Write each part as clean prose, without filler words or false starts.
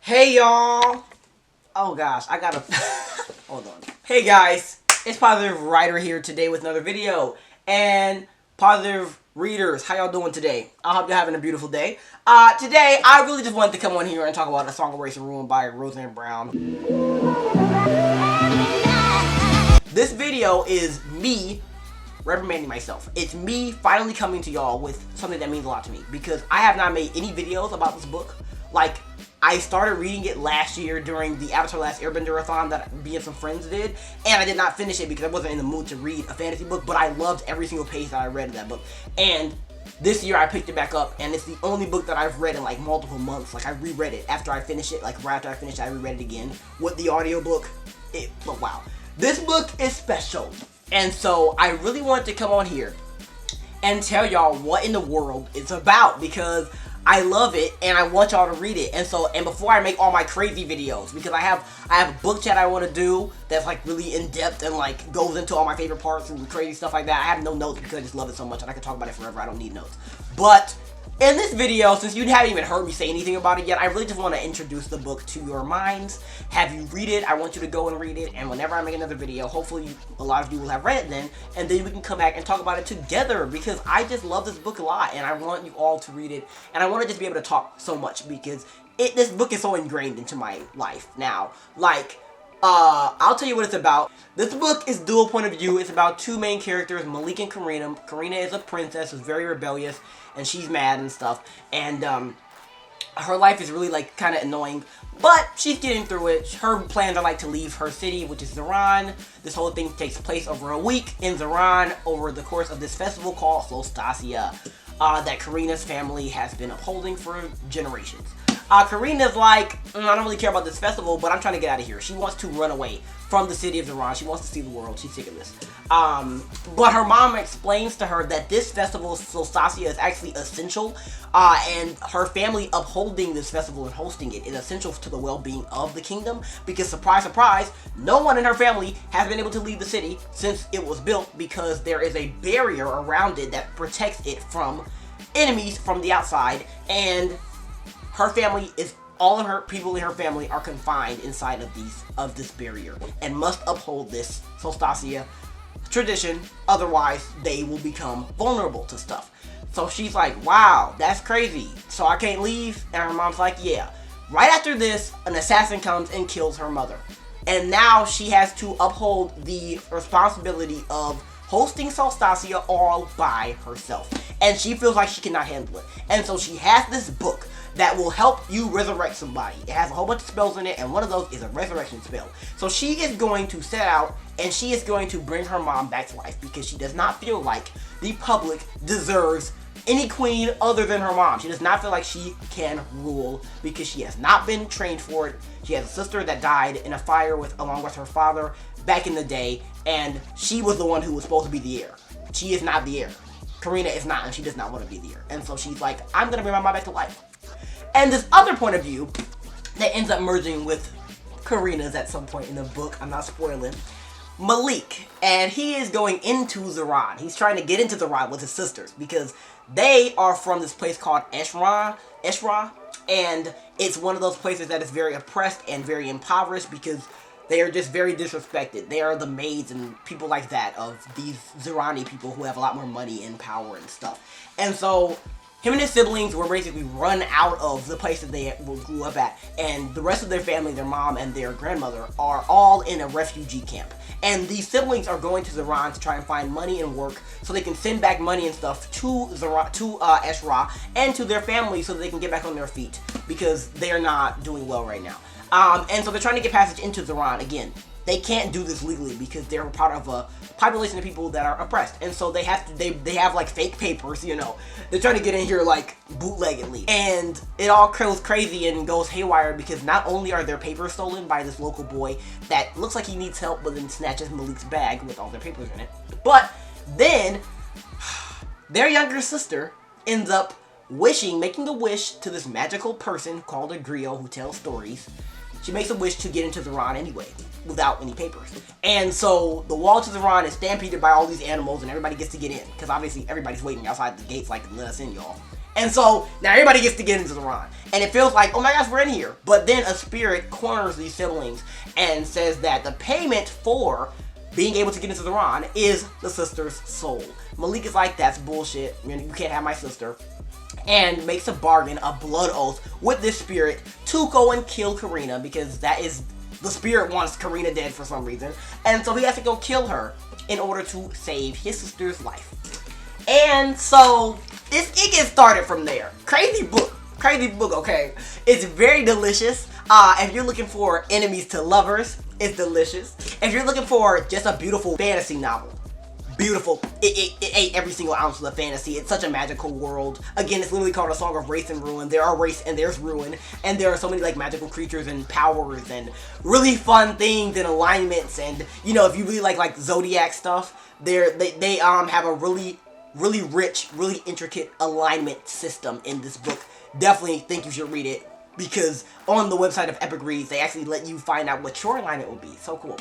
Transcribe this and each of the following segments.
Hey y'all! Oh gosh, I gotta hold on. Hey guys, it's Positive Writer here today with another video. And positive readers, how y'all doing today? I hope you're having a beautiful day. Today I really just wanted to come on here and talk about A Song of Race and Ruin by Roseanne Brown. This video is me reprimanding myself. It's me finally coming to y'all with something that means a lot to me, because I have not made any videos about this book. Like, I started reading it last year during the Avatar Last Airbender-a-thon that me and some friends did, and I did not finish it because I wasn't in the mood to read a fantasy book, but I loved every single page that I read of that book. And this year I picked it back up, and it's the only book that I've read in like multiple months. Like, I reread it after I finished it, like right after I finished it, I reread it again with the audiobook. But wow. This book is special. And so I really wanted to come on here and tell y'all what in the world it's about, because I love it and I want y'all to read it. And so, and before I make all my crazy videos, because I have a book chat I want to do that's like really in depth and like goes into all my favorite parts and crazy stuff like that. I have no notes because I just love it so much and I can talk about it forever. I don't need notes. But in this video, since you haven't even heard me say anything about it yet, I really just want to introduce the book to your minds, have you read it. I want you to go and read it, and whenever I make another video, hopefully a lot of you will have read it then, and then we can come back and talk about it together, because I just love this book a lot, and I want you all to read it, and I want to just be able to talk so much, because this book is so ingrained into my life now. Like, I'll tell you what it's about. This book is dual point of view. It's about two main characters, Malik and Karina. Karina is a princess who's very rebellious, and she's mad and stuff. And, her life is really, like, kind of annoying, but she's getting through it. Her plans are, like, to leave her city, which is Zeran. This whole thing takes place over a week in Zeran over the course of this festival called Solstasia, that Karina's family has been upholding for generations. Karina's like, I don't really care about this festival, but I'm trying to get out of here. She wants to run away from the city of Zeran. She wants to see the world. She's sick of this. But her mom explains to her that this festival, Solstasia, is actually essential, and her family upholding this festival and hosting it is essential to the well-being of the kingdom, because surprise, surprise, no one in her family has been able to leave the city since it was built, because there is a barrier around it that protects it from enemies from the outside, and her family is, all of her people in her family are confined inside of this barrier and must uphold this Solstasia tradition, otherwise they will become vulnerable to stuff. So she's like, wow, that's crazy, so I can't leave? And her mom's like, yeah. Right after this, an assassin comes and kills her mother, and now she has to uphold the responsibility of hosting Solstasia all by herself, and she feels like she cannot handle it. And so she has this book that will help you resurrect somebody. It has a whole bunch of spells in it, and one of those is a resurrection spell. So she is going to set out, and she is going to bring her mom back to life, because she does not feel like the public deserves any queen other than her mom. She does not feel like she can rule, because she has not been trained for it. She has a sister that died in a fire along with her father back in the day, and she was the one who was supposed to be the heir. She is not the heir. Karina is not, and she does not want to be the heir. And so she's like, I'm gonna bring my mom back to life. And this other point of view that ends up merging with Karina's at some point in the book, I'm not spoiling, Malik, and he is going into Zeran. He's trying to get into Zeran with his sisters, because they are from this place called Eshra, and it's one of those places that is very oppressed and very impoverished, because they are just very disrespected. They are the maids and people like that of these Zerani people who have a lot more money and power and stuff. And so him and his siblings were basically run out of the place that they grew up at, and the rest of their family, their mom and their grandmother, are all in a refugee camp. And these siblings are going to Zeran to try and find money and work so they can send back money and stuff to Eshra and to their family, so that they can get back on their feet, because they're not doing well right now. And so they're trying to get passage into Zeran. Again, they can't do this legally because they're part of a population of people that are oppressed, and so they have like fake papers, you know. They're trying to get in here like bootleggedly, and it all goes crazy and goes haywire, because not only are their papers stolen by this local boy that looks like he needs help, but then snatches Malik's bag with all their papers in it, but then their younger sister ends up making a wish to this magical person called a griot who tells stories. She makes a wish to get into Zeran anyway, without any papers. And so the wall to Zeran is stampeded by all these animals, and everybody gets to get in, because obviously everybody's waiting outside the gates like, let us in, y'all. And so now everybody gets to get into the run. And it feels like, oh my gosh, we're in here. But then a spirit corners these siblings and says that the payment for being able to get into the Ron is the sister's soul. Malik is like, that's bullshit. You can't have my sister. And makes a bargain, a blood oath, with this spirit to go and kill Karina, because that is, the spirit wants Karina dead for some reason. And so he has to go kill her in order to save his sister's life. And so it gets started from there. Crazy book, okay? It's very delicious. If you're looking for enemies to lovers, it's delicious. If you're looking for just a beautiful fantasy novel, beautiful. It ate every single ounce of the fantasy. It's such a magical world. Again, it's literally called A Song of Wraith and Ruin. There are wraiths and there's ruin, and there are so many like magical creatures and powers and really fun things and alignments. And you know, if you really like zodiac stuff, they have a really rich, really intricate alignment system in this book. Definitely think you should read it, because on the website of Epic Reads, they actually let you find out what your alignment will be. So cool.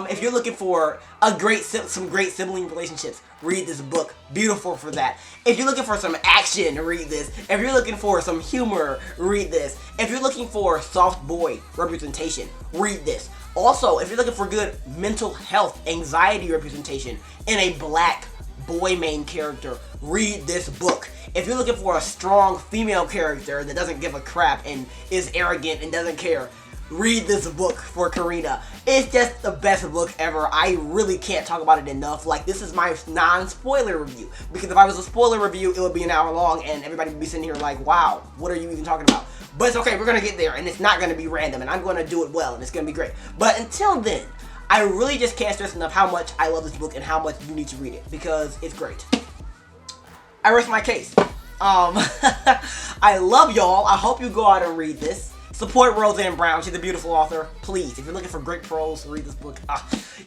If you're looking for some great sibling relationships, read this book. Beautiful for that. If you're looking for some action, read this. If you're looking for some humor, read this. If you're looking for soft boy representation, read this. Also, if you're looking for good mental health, anxiety representation in a black boy main character, read this book. If you're looking for a strong female character that doesn't give a crap and is arrogant and doesn't care, read this book for Karina. It's just the best book ever. I really can't talk about it enough. Like, this is my non-spoiler review, because if I was a spoiler review, it would be an hour long and everybody would be sitting here like, wow, what are you even talking about? But it's okay, we're gonna get there, and it's not gonna be random, and I'm gonna do it well, and it's gonna be great. But until then, I really just can't stress enough how much I love this book and how much you need to read it, because it's great. I rest my case. I love y'all. I hope you go out and read this. Support Roseanne Brown. She's a beautiful author. Please, if you're looking for great prose, read this book.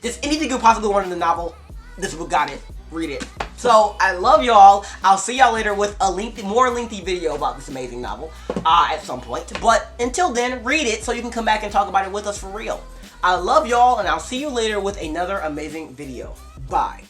Just anything you possibly want in the novel, this book got it. Read it. So, I love y'all. I'll see y'all later with a more lengthy video about this amazing novel at some point. But until then, read it so you can come back and talk about it with us for real. I love y'all, and I'll see you later with another amazing video. Bye.